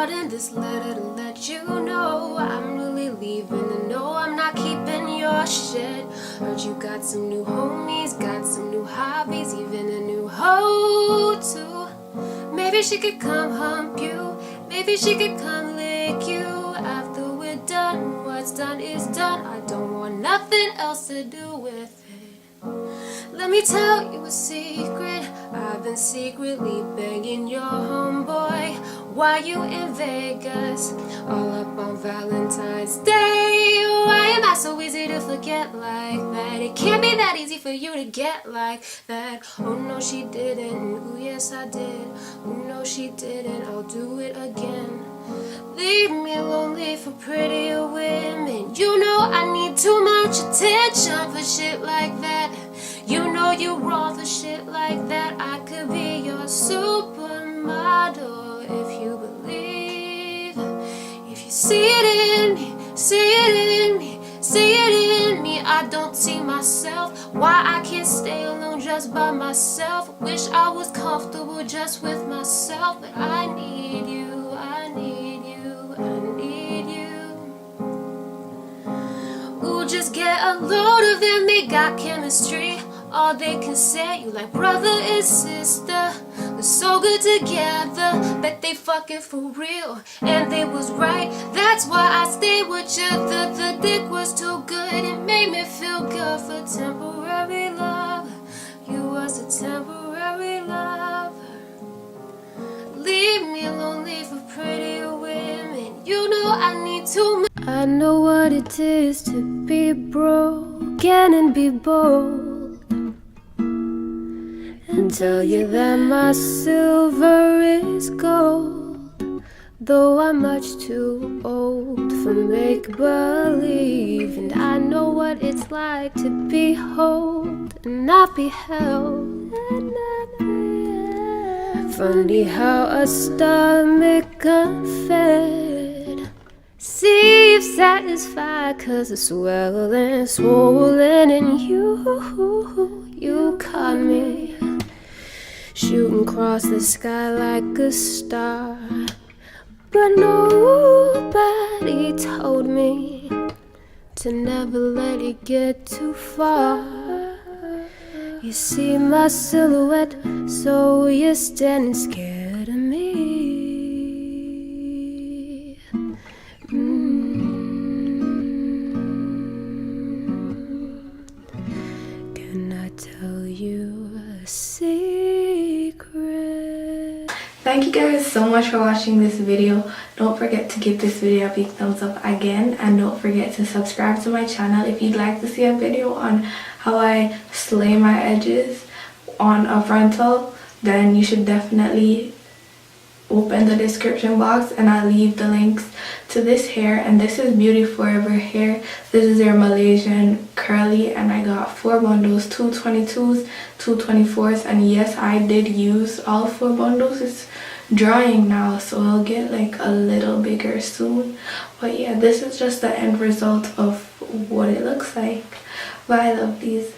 writing this letter to let you know I'm really leaving, and no, I'm not keeping your shit. Heard you got some new homies, got some new hobbies, even a new hoe too. Maybe she could come hump you, maybe she could come lick you. After we're done, what's done is done. I don't want nothing else to do with it. Let me tell you a secret. I've been secretly begging your homeboy while you in Vegas, all up on Valentine's Day. Why am I so easy to forget like that? It can't be that easy for you to get like that. Oh no, she didn't. Ooh, yes I did. Ooh, no, she didn't. I'll do it again. Leave me lonely for prettier women. You know I need too much attention for shit like that. You know you're wrong for shit like that. I could be your supermodel if you believe. If you see it in me, see it in me, see it in me. I don't see myself. Why I can't stay alone just by myself. Wish I was comfortable just with myself, but I need you, I need you, I need you. Ooh, just get a load of them, they got chemistry. All they can say, you like brother and sister. They're so good together, bet they fucking for real. And they was right, that's why I stayed with you. The dick was too good, it made me feel good for temporary love. You was a temporary lover. Leave me lonely for prettier women. You know I need too much. I know what it is to be broken and be bold, and tell you that my silver is gold. Though I'm much too old for make-believe, and I know what it's like to behold and not be held. Funny how a stomach unfed seems satisfied, 'cause it's swelling, swollen, and you caught me shooting across the sky like a star. But nobody told me to never let it get too far. You see my silhouette, so you're standing scared of me. Can I tell you a secret? Thank you guys so much for watching this video. Don't forget to give this video a big thumbs up again, and don't forget to subscribe to my channel if you'd like to see a video on how I slay my edges on a frontal. Then you should definitely open the description box and I'll leave the links to this hair. And this is Beautyforever hair. This is their Malaysian curly, and I got 4 bundles, 2 22s, 2 24s, and yes, I did use all 4 bundles. It's drying now, so it'll get like a little bigger soon. But yeah, this is just the end result of what it looks like. But I love these.